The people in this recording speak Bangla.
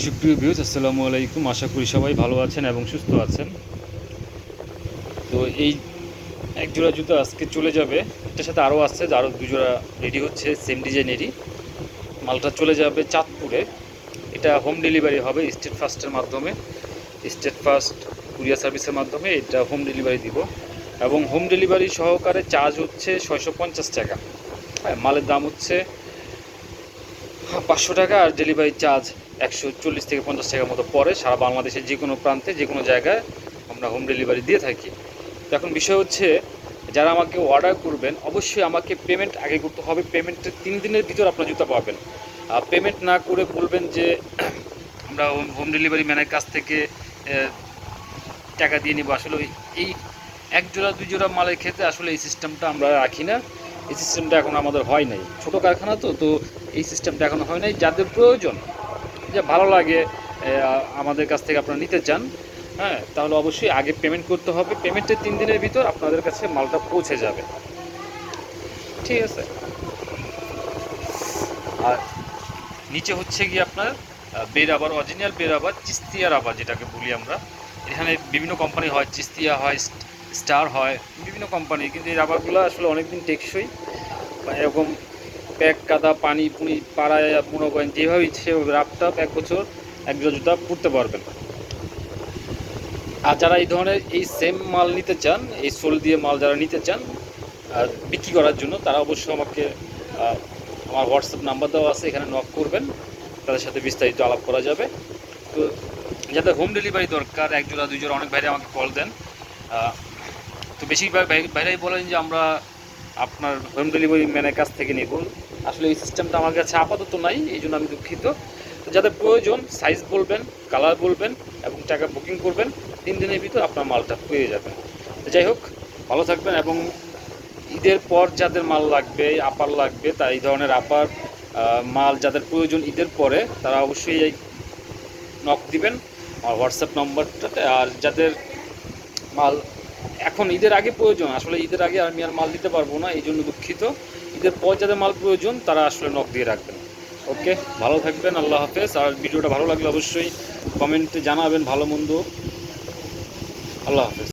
সুপ্রিয় ভিউয়ার্স, আসসালামু আলাইকুম। আশা করি সবাই ভালো আছেন এবং সুস্থ আছেন। তো এই এক জোড়া জুতো আজকে চলে যাবে, এটার সাথে আরও আসছে, আরও দু জোড়া রেডি হচ্ছে সেম ডিজাইনেরই। মালটা চলে যাবে চাঁদপুরে। এটা হোম ডেলিভারি হবে স্টেট ফাস্টের মাধ্যমে, স্টেট ফাস্ট কুরিয়ার সার্ভিসের মাধ্যমে এটা হোম ডেলিভারি দিব। এবং হোম ডেলিভারি সহকারে চার্জ হচ্ছে 650 টাকা। হ্যাঁ, মালের দাম হচ্ছে 500 টাকা, আর ডেলিভারি চার্জ 140 থেকে 50 টাকার মতো পড়ে। সারা বাংলাদেশের যে কোনো প্রান্তে যে কোনো জায়গায় আমরা হোম ডেলিভারি দিয়ে থাকি। তো এখন বিষয় হচ্ছে, যারা আমাকে অর্ডার করবেন অবশ্যই আমাকে পেমেন্ট আগে করতে হবে। পেমেন্টের 3 দিনের ভিতর আপনার জুতা পাবেন। পেমেন্ট না করে বলবেন যে আমরা হোম ডেলিভারি ম্যানের কাছ থেকে টাকা দিয়ে নিব, আসলে এই এক জোড়া দুই জোড়া মালের ক্ষেত্রে আসলে এই সিস্টেমটা আমরা রাখি না। এই সিস্টেমটা এখন আমাদের হয় নাই, ছোটো কারখানা তো এই সিস্টেমটা এখনও হয় নাই। যাদের প্রয়োজন, যে ভালো লাগে আমাদের কাছ থেকে আপনারা নিতে চান, হ্যাঁ, তাহলে অবশ্যই আগে পেমেন্ট করতে হবে। পেমেন্টের 3 দিনের ভিতর আপনাদের কাছে মালটা পৌঁছে যাবে, ঠিক আছে। আর নিচে হচ্ছে গিয়ে আপনার বেরাবার, অরিজিনাল বেরাবার, চিস্তিয়া রাবার যেটাকে বলি আমরা। এখানে বিভিন্ন কোম্পানি হয়, চিস্তিয়া হয়, স্টার হয়, বিভিন্ন কোম্পানি। কিন্তু এই রাবারগুলো আসলে অনেকদিন টেকসই। এরকম প্যাক কাদা পানি পুনি পাড়ায় মনে করেন যেভাবে ইচ্ছে রাফটাপ 1 বছর এক জোড়া জুতা পরতে পারবেন। আর যারা এই ধরনের এই সেম মাল নিতে চান, এই সোল দিয়ে মাল যারা নিতে চান আর বিক্রি করার জন্য, তারা অবশ্যই আমাকে আমার হোয়াটসঅ্যাপ নাম্বার দেওয়া আছে, এখানে নক করবেন, তাদের সাথে বিস্তারিত আলাপ করা যাবে। তো যাদের হোম ডেলিভারি দরকার, 1 জোড়া 2 জোড়া, অনেক ভাইরা আমাকে কল দেন। তো বেশিরভাগ ভাইরাই বলেন যে আমরা আপনার হোম ডেলিভারি ম্যানের কাছ থেকে নেব। আসলে এই সিস্টেমটা আমার কাছে আপাতত নাই, এই জন্য আমি দুঃখিত। তো যাদের প্রয়োজন সাইজ বলবেন, কালার বলবেন এবং টাকা বুকিং করবেন, 3 দিনের ভিতর আপনার মালটা পেয়ে যাবেন। তো যাই হোক, ভালো থাকবেন। এবং ঈদের পর যাদের মাল লাগবে, আপার লাগবে, তা এই ধরনের আপার মাল যাদের প্রয়োজন ঈদের পরে, তারা অবশ্যই এই নক দিবেন আমার হোয়াটসঅ্যাপ নম্বরটাতে। আর যাদের মাল এখন ঈদের আগে প্রয়োজন, আসলে ঈদের আগে আমি আর মাল দিতে পারবো না, এই জন্য দুঃখিত। ঈদের পর যাদের মাল প্রয়োজন তারা আসলে নক দিয়ে রাখবেন। ওকে, ভালো থাকবেন, আল্লাহ হাফেজ। আর ভিডিওটা ভালো লাগলে অবশ্যই কমেন্টে জানাবেন ভালো মন্দ। আল্লাহ হাফেজ।